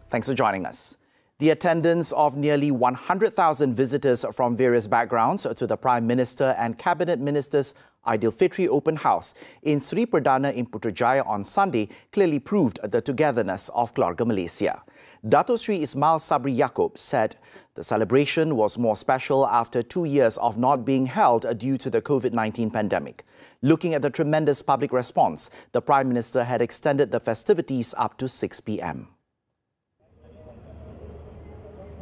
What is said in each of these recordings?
Thanks for joining us. The attendance of nearly 100,000 visitors from various backgrounds to the Prime Minister and Cabinet Minister's Aidilfitri Open House in Sri Perdana in Putrajaya on Sunday clearly proved the togetherness of Keluarga Malaysia. Dato Sri Ismail Sabri Yaakob said the celebration was more special after 2 years of not being held due to the COVID-19 pandemic. Looking at the tremendous public response, the Prime Minister had extended the festivities up to 6 p.m.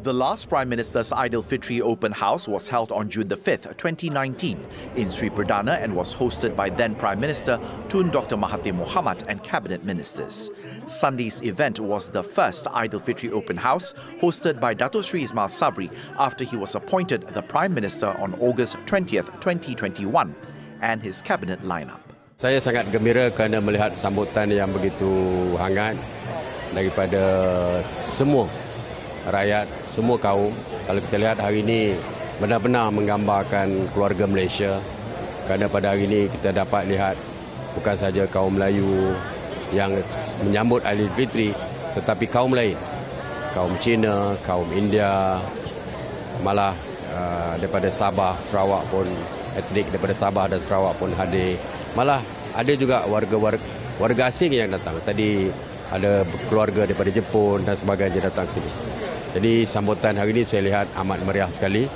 The last Prime Minister's Aidilfitri Open House was held on June the 5th, 2019 in Sri Perdana and was hosted by then Prime Minister Tun Dr. Mahathir Mohamad and Cabinet Ministers. Sunday's event was the first Aidilfitri Open House hosted by Dato Sri Ismail Sabri after he was appointed the Prime Minister on August 20th, 2021 and his Cabinet lineup. Saya sangat gembira kerana melihat sambutan yang begitu hangat daripada semua rakyat, semua kaum. Kalau kita lihat hari ini benar-benar menggambarkan keluarga Malaysia. Kerana pada hari ini kita dapat lihat bukan saja kaum Melayu yang menyambut Aidilfitri, tetapi kaum lain, kaum Cina, kaum India, malah daripada Sabah, Sarawak pun, etnik daripada Sabah dan Sarawak pun hadir. Malah ada juga warga asing yang datang. Tadi ada keluarga daripada Jepun dan sebagainya datang sini. Jadi sambutan hari ini saya lihat amat meriah sekali.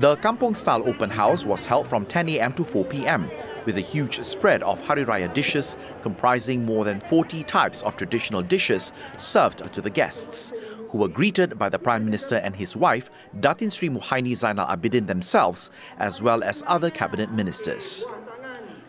The Kampung-style open house was held from 10 a.m. to 4 p.m. with a huge spread of Hari Raya dishes comprising more than 40 types of traditional dishes served to the guests, who were greeted by the Prime Minister and his wife, Datin Sri Muhyiddin Zainal Abidin themselves, as well as other cabinet ministers.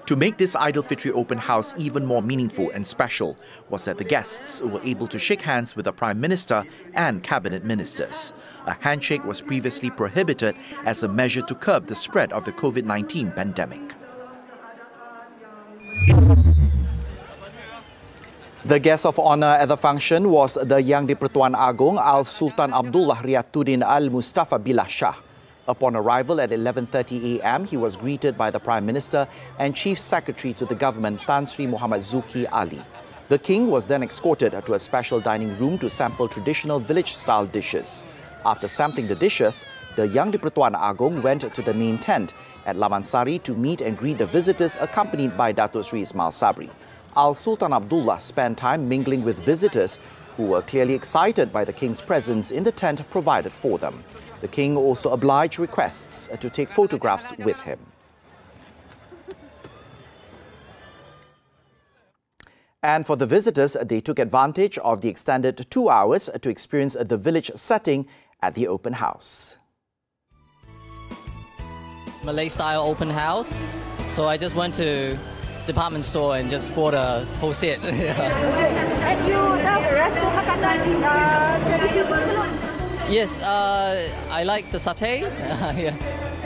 To make this Aidilfitri open house even more meaningful and special was that the guests were able to shake hands with the Prime Minister and Cabinet Ministers. A handshake was previously prohibited as a measure to curb the spread of the COVID-19 pandemic. The guest of honour at the function was the Yang di-Pertuan Agong Al-Sultan Abdullah Riyatuddin Al-Mustafa Billah Shah. Upon arrival at 11:30 a.m., he was greeted by the Prime Minister and Chief Secretary to the government, Tan Sri Muhammad Zuki Ali. The King was then escorted to a special dining room to sample traditional village-style dishes. After sampling the dishes, the Yang di-Pertuan Agong went to the main tent at Lamansari to meet and greet the visitors accompanied by Dato Sri Ismail Sabri. Al-Sultan Abdullah spent time mingling with visitors who were clearly excited by the King's presence in the tent provided for them. The King also obliged requests to take photographs with him. And for the visitors, they took advantage of the extended 2 hours to experience the village setting at the open house. Malay-style open house, so I just went to department store and just bought a whole set. Yes, I like the satay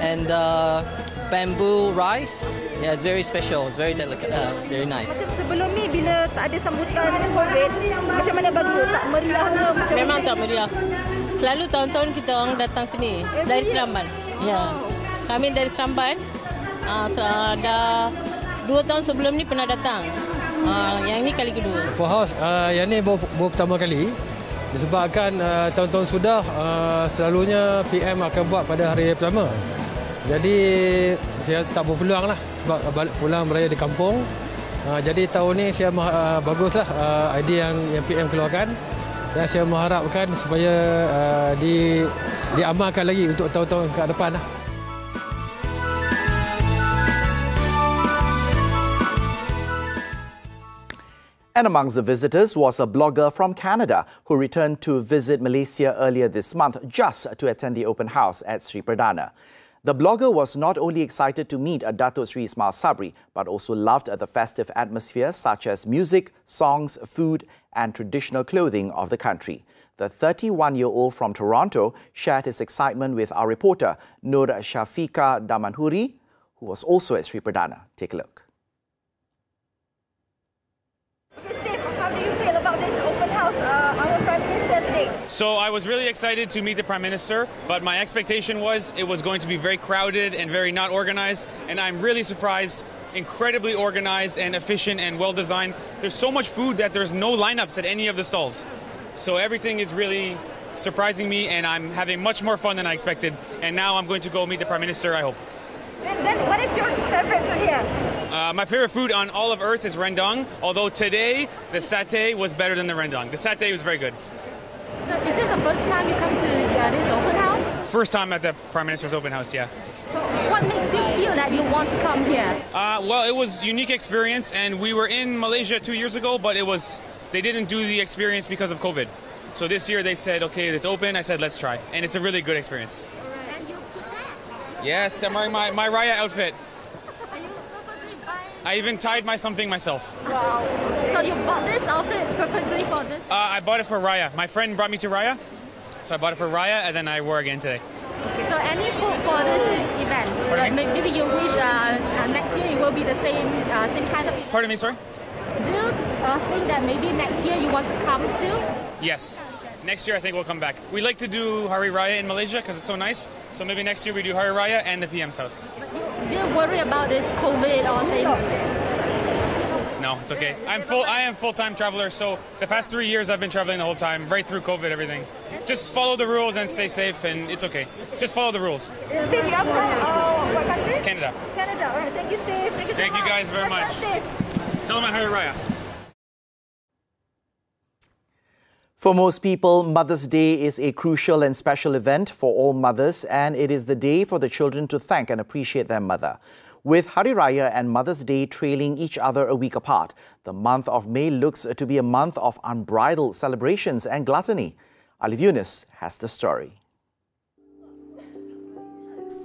and bamboo rice. Yeah, it's very special. It's very delicate, very nice. Sebelum ni bila tak ada sambutan COVID, macam mana bagi tak meriah ke? Memang tak meriah. Selalu tahun-tahun kita orang datang sini dari Seramban. Ya, kami dari Seramban. Dah 2 tahun sebelum ni pernah datang. Yang ni kali kedua. For house, yang ni baru pertama kali. Disebabkan tahun-tahun sudah selalunya PM akan buat pada hari pertama. Jadi saya tak berpeluang lah sebab balik pulang beraya di kampung. Jadi tahun ni saya baguslah idea yang PM keluarkan dan saya mengharapkan supaya diamalkan lagi untuk tahun-tahun ke depan lah. And amongst the visitors was a blogger from Canada who returned to visit Malaysia earlier this month just to attend the open house at Sri Perdana. The blogger was not only excited to meet Dato Sri Ismail Sabri, but also loved the festive atmosphere such as music, songs, food and traditional clothing of the country. The 31-year-old from Toronto shared his excitement with our reporter, Nur Shafika Damanhuri, who was also at Sri Perdana. Take a look. So I was really excited to meet the Prime Minister, but my expectation was it was going to be very crowded and very not organized, and I'm really surprised. Incredibly organized and efficient and well designed. There's so much food that there's no lineups at any of the stalls. So everything is really surprising me, and I'm having much more fun than I expected. And now I'm going to go meet the Prime Minister, I hope. And then what is your favorite food here? My favorite food on all of Earth is rendang, although today the satay was better than the rendang. The satay was very good. So is this the first time you come to this open house? First time at the Prime Minister's open house, yeah. What makes you feel that you want to come here? Well, it was a unique experience, and we were in Malaysia 2 years ago, but they didn't do the experience because of COVID. So this year they said, okay, it's open. I said, let's try. And it's a really good experience. And you put that? Yes, I'm wearing my Raya outfit. Are you purposely buying? I even tied something myself. Wow. So you bought this outfit purposely for this? I bought it for Raya. My friend brought me to Raya. So I bought it for Raya, and then I wore it again today. So any food for this event? Pardon me? Maybe you wish next year it will be the same kind of event? Pardon me, sorry? Do you think that maybe next year you want to come too? Yes. Next year I think we'll come back. We like to do Hari Raya in Malaysia because it's so nice. So maybe next year we do Hari Raya and the PM's house. Do you worry about this COVID or things? No, it's okay. I am full-time traveler, so the past 3 years I've been traveling the whole time, right through COVID, everything. Just follow the rules and stay safe, and it's okay. Just follow the rules. What country? Canada. Canada. All right. Thank you, Steve. Thank you guys very much. Selamat Hari Raya. For most people, Mother's Day is a crucial and special event for all mothers, and it is the day for the children to thank and appreciate their mother. With Hari Raya and Mother's Day trailing each other a week apart, the month of May looks to be a month of unbridled celebrations and gluttony. Alif Yunus has the story.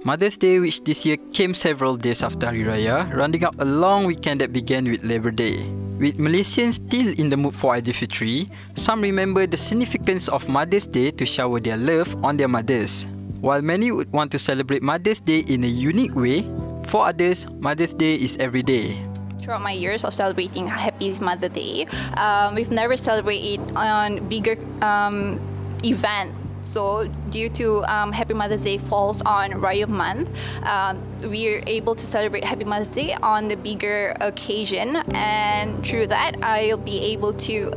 Mother's Day, which this year came several days after Hari Raya, rounding up a long weekend that began with Labor Day. With Malaysians still in the mood for Aidilfitri, some remember the significance of Mother's Day to shower their love on their mothers. While many would want to celebrate Mother's Day in a unique way, for others, Mother's Day is every day. Throughout my years of celebrating Happy Mother's Day, we've never celebrated on bigger event. So due to Happy Mother's Day falls on Raya month, we're able to celebrate Happy Mother's Day on the bigger occasion, and through that I'll be able to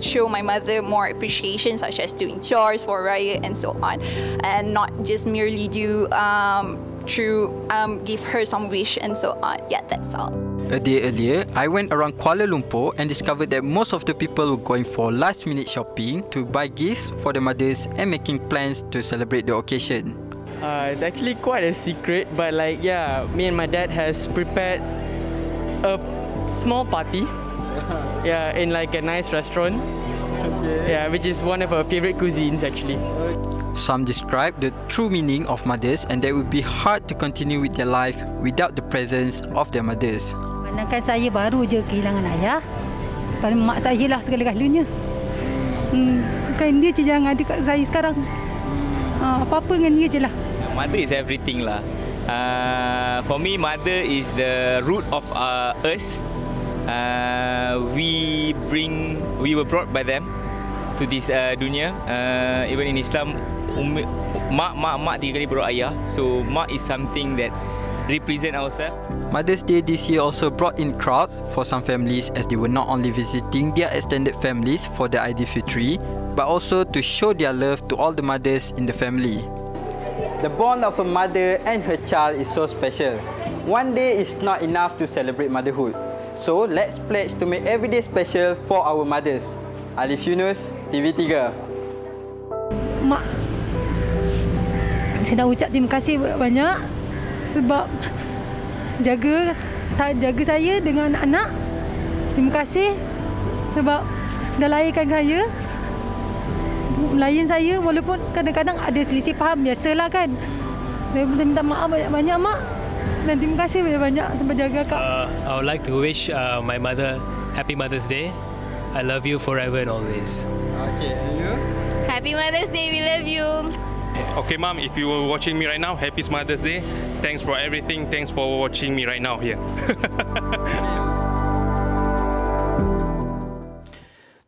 show my mother more appreciation, such as doing chores for Raya and so on, and not just merely do give her some wish and so on. Yeah, that's all. A day earlier, I went around Kuala Lumpur and discovered that most of the people were going for last-minute shopping to buy gifts for their mothers and making plans to celebrate the occasion. It's actually quite a secret, but me and my dad has prepared a small party. In like a nice restaurant. Which is one of our favorite cuisines actually. Some describe the true meaning of mothers, and that it would be hard to continue with their life without the presence of their mothers. Manakala saya baru je kehilangan ayah, kalau mak saya lah segala-galanya. Bukan dia je yang ada kat saya sekarang. Apa-apa dengan dia je lah. Mother is everything lah. For me, mother is the root of us. We were brought by them to this dunia. Even in Islam, mak tiga kali brought ayah. So mak is something that represent ourselves. Mother's Day this year also brought in crowds for some families, as they were not only visiting their extended families for the Aidilfitri, but also to show their love to all the mothers in the family. The bond of a mother and her child is so special. One day is not enough to celebrate motherhood. So let's pledge to make every day special for our mothers. Alif Yunus, TV3. Mak, saya nak ucap terima kasih banyak sebab jaga saya dengan anak. Terima kasih sebab dah lahirkan saya. Melayan saya walaupun kadang-kadang ada selisih faham, biasalah kan. Saya minta maaf banyak-banyak mak. Dan terima kasih banyak-banyak sebab jaga kak. I would like to wish my mother Happy Mother's Day. I love you forever and always. Okay, and you? Happy Mother's Day, we love you. Okay, Mom, if you were watching me right now, Happy Mother's Day. Thanks for everything. Thanks for watching me right now here.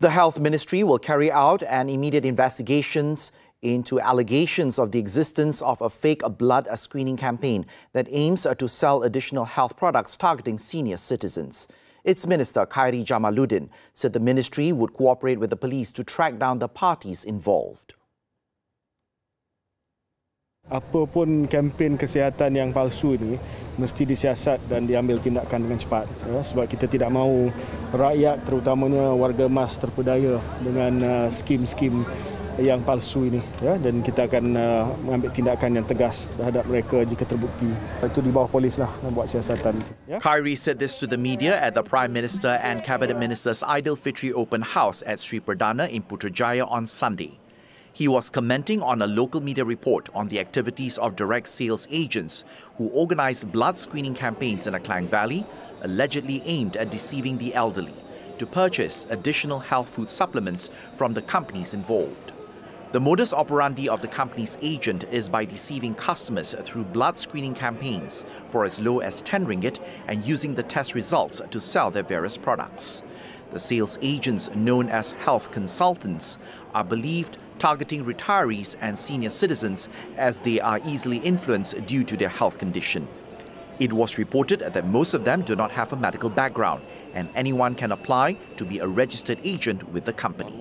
The Health Ministry will carry out an immediate investigations into allegations of the existence of a fake blood screening campaign that aims to sell additional health products targeting senior citizens. Its Minister, Khairi Jamaluddin, said the ministry would cooperate with the police to track down the parties involved. Apapun kempen kesihatan yang palsu ini mesti disiasat dan diambil tindakan dengan cepat, ya, sebab kita tidak mahu rakyat terutamanya warga emas terpedaya dengan skim-skim yang palsu ini, ya, dan kita akan mengambil tindakan yang tegas terhadap mereka jika terbukti. Itu di bawah polis lah yang buat siasatan. Ya. Khairi said this to the media at the Prime Minister and Cabinet Minister's Aidilfitri Open House at Sri Perdana in Putrajaya on Sunday. He was commenting on a local media report on the activities of direct sales agents who organised blood screening campaigns in the Klang Valley, allegedly aimed at deceiving the elderly to purchase additional health food supplements from the companies involved. The modus operandi of the company's agent is by deceiving customers through blood screening campaigns for as low as 10 ringgit and using the test results to sell their various products. The sales agents, known as health consultants, are believed targeting retirees and senior citizens as they are easily influenced due to their health condition. It was reported that most of them do not have a medical background and anyone can apply to be a registered agent with the company.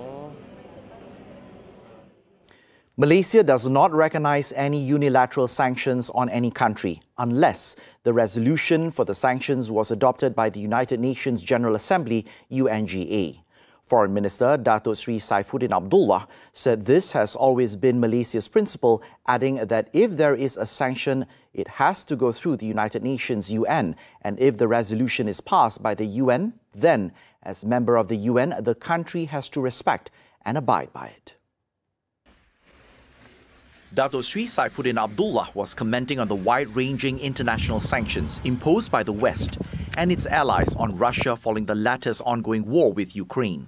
Malaysia does not recognise any unilateral sanctions on any country unless the resolution for the sanctions was adopted by the United Nations General Assembly, UNGA. Foreign Minister Datuk Sri Saifuddin Abdullah said this has always been Malaysia's principle, adding that if there is a sanction, it has to go through the United Nations UN, and if the resolution is passed by the UN, then, as member of the UN, the country has to respect and abide by it. Datuk Sri Saifuddin Abdullah was commenting on the wide-ranging international sanctions imposed by the West and its allies on Russia following the latter's ongoing war with Ukraine.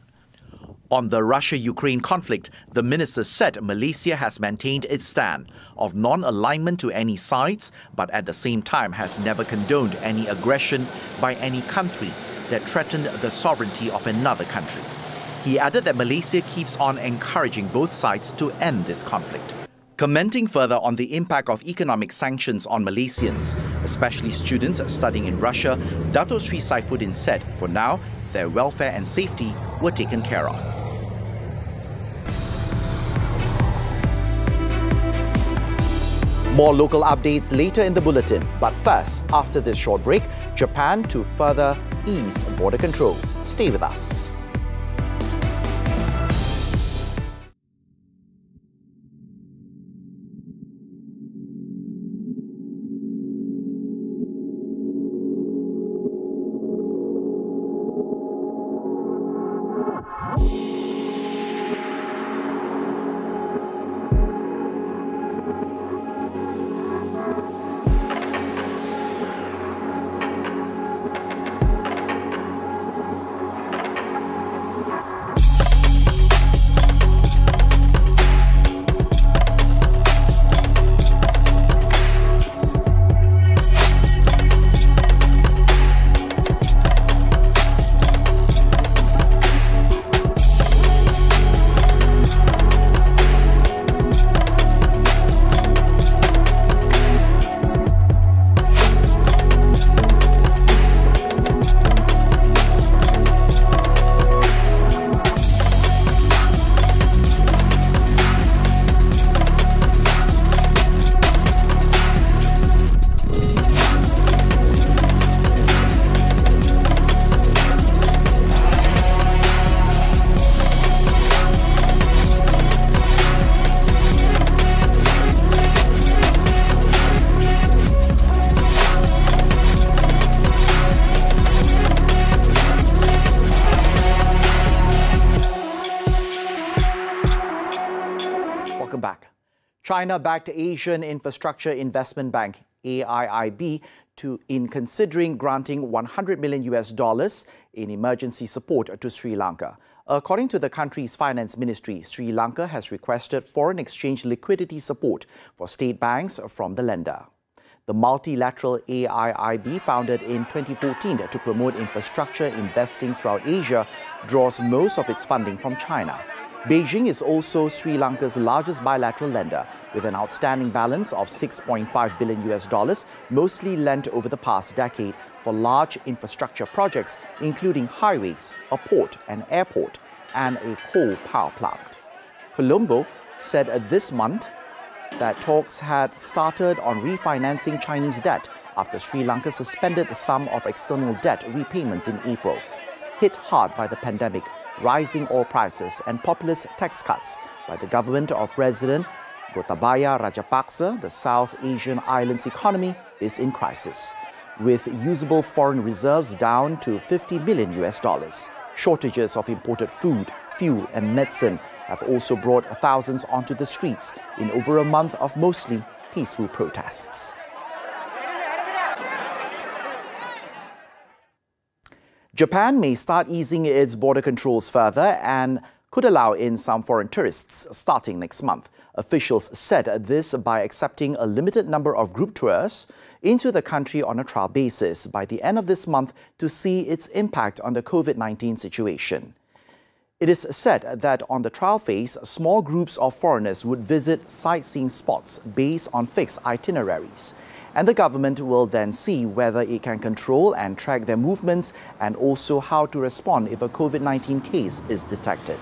On the Russia-Ukraine conflict, the minister said Malaysia has maintained its stand of non-alignment to any sides, but at the same time has never condoned any aggression by any country that threatened the sovereignty of another country. He added that Malaysia keeps on encouraging both sides to end this conflict. Commenting further on the impact of economic sanctions on Malaysians, especially students studying in Russia, Datuk Sri Saifuddin said, for now, their welfare and safety were taken care of. More local updates later in the bulletin. But first, after this short break, Japan to further ease border controls. Stay with us. China-backed Asian Infrastructure Investment Bank, AIIB, in considering granting $100 million in emergency support to Sri Lanka. According to the country's finance ministry, Sri Lanka has requested foreign exchange liquidity support for state banks from the lender. The multilateral AIIB, founded in 2014 to promote infrastructure investing throughout Asia, draws most of its funding from China. Beijing is also Sri Lanka's largest bilateral lender, with an outstanding balance of $6.5 billion, mostly lent over the past decade for large infrastructure projects, including highways, a port, an airport, and a coal power plant. Colombo said this month that talks had started on refinancing Chinese debt after Sri Lanka suspended some of external debt repayments in April. Hit hard by the pandemic, rising oil prices and populist tax cuts by the government of President Gotabaya Rajapaksa, the South Asian island's economy is in crisis, with usable foreign reserves down to $50 million. Shortages of imported food, fuel and medicine have also brought thousands onto the streets in over a month of mostly peaceful protests. Japan may start easing its border controls further and could allow in some foreign tourists starting next month. Officials said this by accepting a limited number of group tours into the country on a trial basis by the end of this month to see its impact on the COVID-19 situation. It is said that on the trial phase, small groups of foreigners would visit sightseeing spots based on fixed itineraries. And the government will then see whether it can control and track their movements and also how to respond if a COVID-19 case is detected.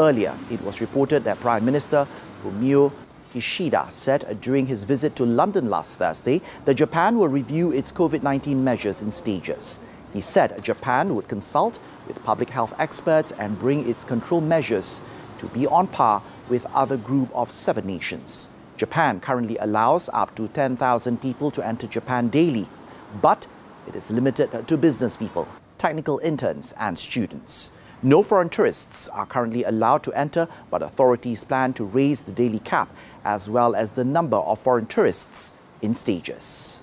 Earlier, it was reported that Prime Minister Fumio Kishida said during his visit to London last Thursday that Japan will review its COVID-19 measures in stages. He said Japan would consult with public health experts and bring its control measures to be on par with other group of 7 nations. Japan currently allows up to 10,000 people to enter Japan daily, but it is limited to business people, technical interns and students. No foreign tourists are currently allowed to enter, but authorities plan to raise the daily cap as well as the number of foreign tourists in stages.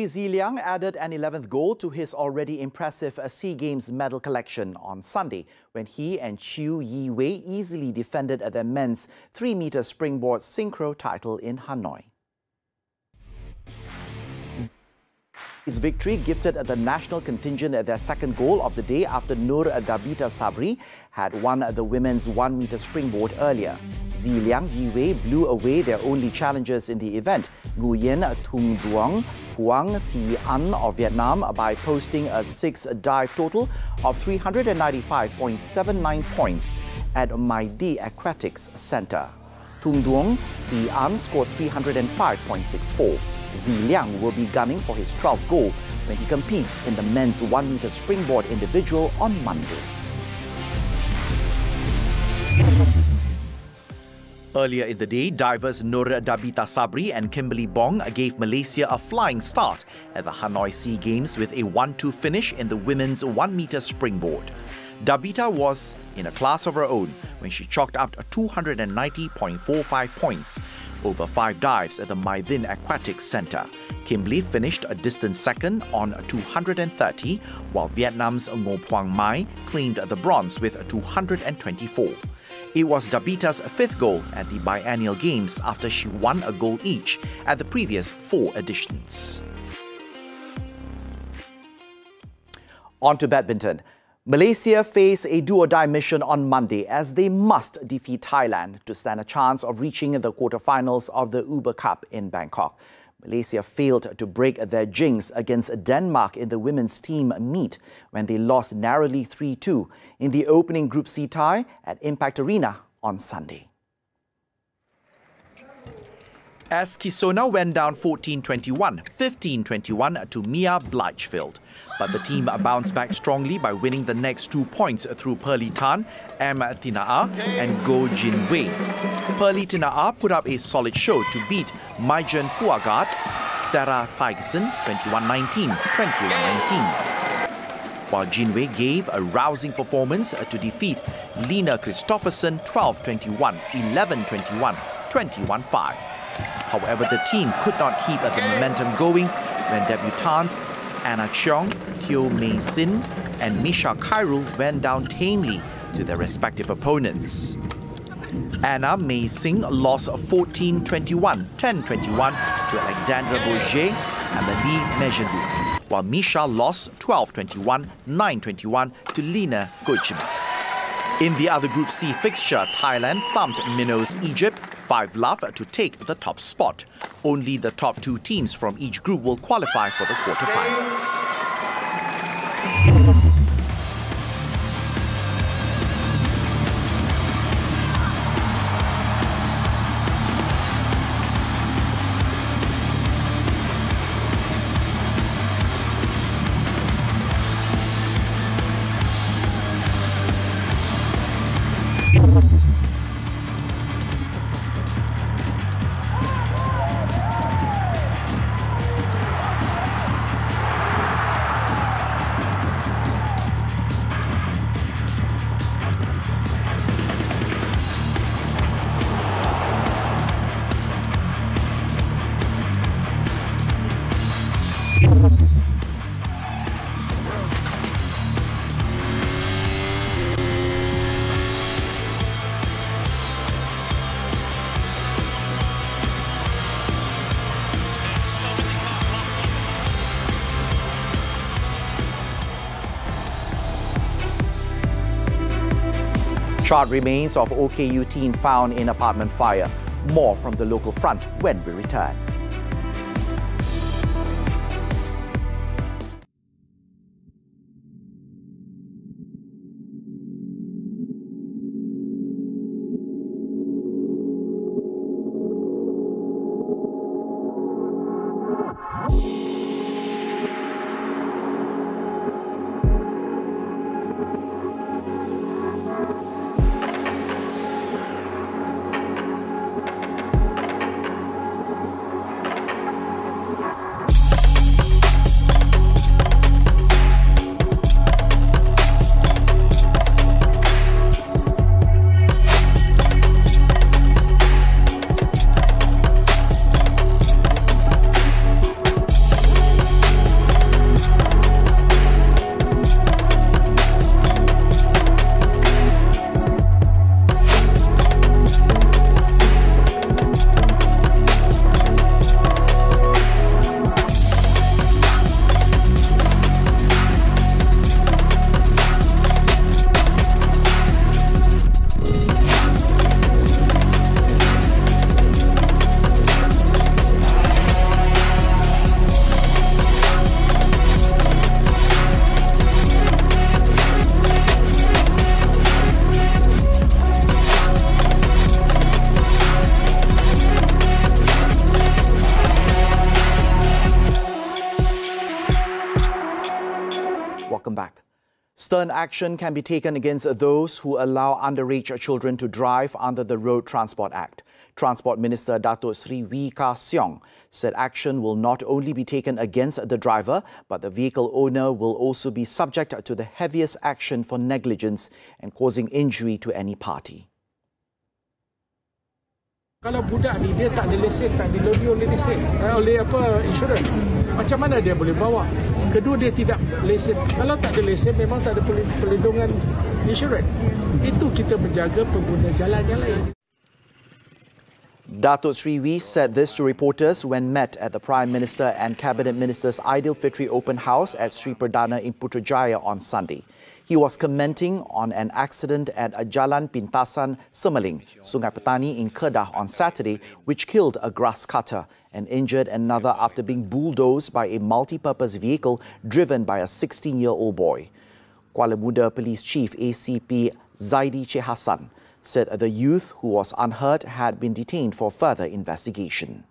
Ziliang added an 11th goal to his already impressive SEA Games medal collection on Sunday when he and Chiu Yi-wei easily defended their men's 3-meter springboard synchro title in Hanoi. His victory gifted the national contingent their second goal of the day after Dhabitah Sabri had won the women's 1-meter springboard earlier. Ziliang Yiwei blew away their only challengers in the event, Nguyen Thung Duong, Huang Thi An of Vietnam, by posting a 6-dive total of 395.79 points at Mai Di Aquatics Centre. Thung Duong Thi An scored 305.64. Ziliang will be gunning for his 12th goal when he competes in the men's 1-meter springboard individual on Monday. Earlier in the day, divers Dhabitah Sabri and Kimberly Bong gave Malaysia a flying start at the Hanoi Sea Games with a 1-2 finish in the women's 1-meter springboard. Dhabitah was in a class of her own when she chalked up 290.45 points over 5 dives at the Mai Din Aquatics Centre. Kimberly finished a distant second on 230, while Vietnam's Ngo Phuong Mai claimed the bronze with 224. It was Dhabitah's 5th goal at the biennial games after she won a goal each at the previous 4 editions. On to badminton. Malaysia face a do-or-die mission on Monday as they must defeat Thailand to stand a chance of reaching the quarterfinals of the Uber Cup in Bangkok. Malaysia failed to break their jinx against Denmark in the women's team meet when they lost narrowly 3-2 in the opening Group C tie at Impact Arena on Sunday. As Kisona went down 14-21, 15-21 to Mia Bleichfeld. But the team bounced back strongly by winning the next 2 points through Pearly Tan, M. Tina'a and Go Jin Wei. Pearly Tina'a put up a solid show to beat Maijen Fuagat, Sarah Thygesen 21-19, 21-19. While Jin Wei gave a rousing performance to defeat Lena Christoffersen 12-21, 11-21, 21-5. However, the team could not keep the momentum going when debutantes Anna Cheong, Teo Mei Sin and Misha Khairul went down tamely to their respective opponents. Anna Mei Sing lost 14-21, 10-21 to Alexandra Bourget and Lee Nezhenlu, while Misha lost 12-21, 9-21 to Lina Gochima. In the other Group C fixture, Thailand thumped Minnows Egypt 5-love to take the top spot. Only the top 2 teams from each group will qualify for the quarterfinals. Charred remains of OKU teen found in apartment fire. More from the local front when we return. Welcome back. Stern action can be taken against those who allow underage children to drive under the Road Transport Act. Transport Minister Datuk Sri Wee Ka Siong said action will not only be taken against the driver, but the vehicle owner will also be subject to the heaviest action for negligence and causing injury to any party. Kalau budak ni dia tak ada lesen, tak dilodi oleh lesen, oleh insurans, macam mana dia boleh bawa? Kedua, dia tidak lesen. Kalau tak ada lesen, memang tak ada perlindungan insurans. Itu kita menjaga pengguna jalan yang lain. Datuk Sri Wee said this to reporters when met at the Prime Minister and Cabinet Minister's Aidilfitri Open House at Sri Perdana in Putrajaya on Sunday. He was commenting on an accident at Jalan Pintasan Semeling, Sungai Petani in Kedah on Saturday, which killed a grass cutter and injured another after being bulldozed by a multi-purpose vehicle driven by a 16-year-old boy. Kuala Muda Police Chief ACP Zaidi Che Hassan said the youth, who was unhurt, had been detained for further investigation.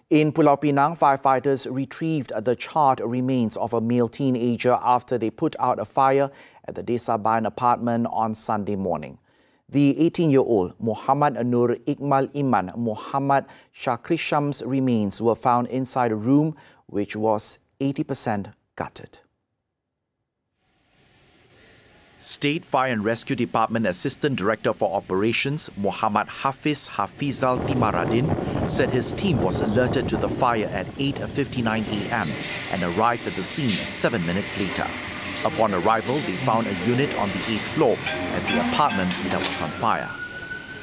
In Pulau Pinang, firefighters retrieved the charred remains of a male teenager after they put out a fire at the Desa Bayan apartment on Sunday morning. The 18-year-old Muhammad Nur Iqmal Iman Muhammad Shakrisham's remains were found inside a room which was 80% gutted. State Fire and Rescue Department Assistant Director for Operations Muhammad Hafiz Hafizal Timaradin said his team was alerted to the fire at 8:59 a.m. and arrived at the scene 7 minutes later. Upon arrival, they found a unit on the 8th floor at the apartment that was on fire.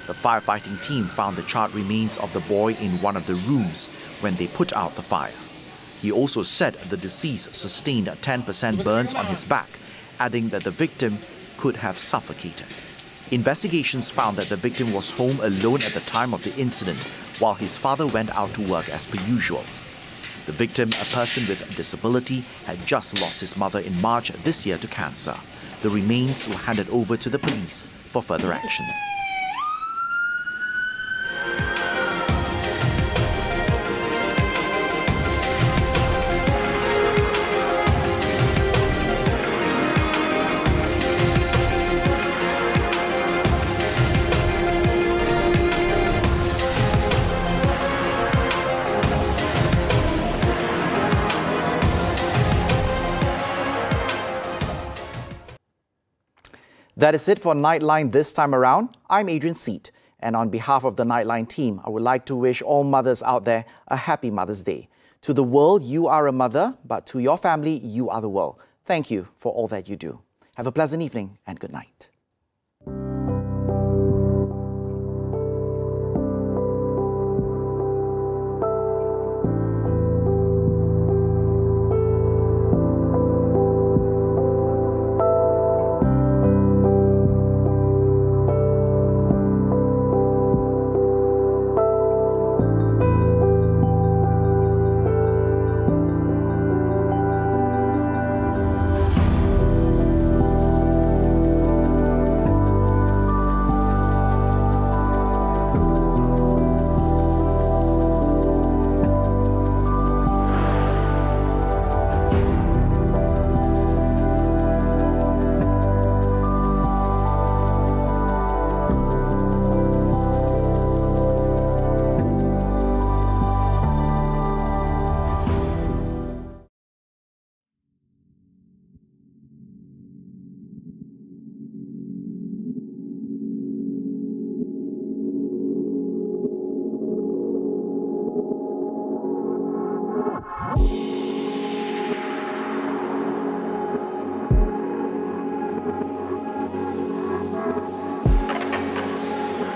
The firefighting team found the charred remains of the boy in one of the rooms when they put out the fire. He also said the deceased sustained 10% burns on his back, adding that the victim could have suffocated. Investigations found that the victim was home alone at the time of the incident, while his father went out to work as per usual. The victim, a person with a disability, had just lost his mother in March this year to cancer. The remains were handed over to the police for further action. That is it for Nightline this time around. I'm Adrian Seet, and on behalf of the Nightline team, I would like to wish all mothers out there a happy Mother's Day. To the world, you are a mother, but to your family, you are the world. Thank you for all that you do. Have a pleasant evening and good night.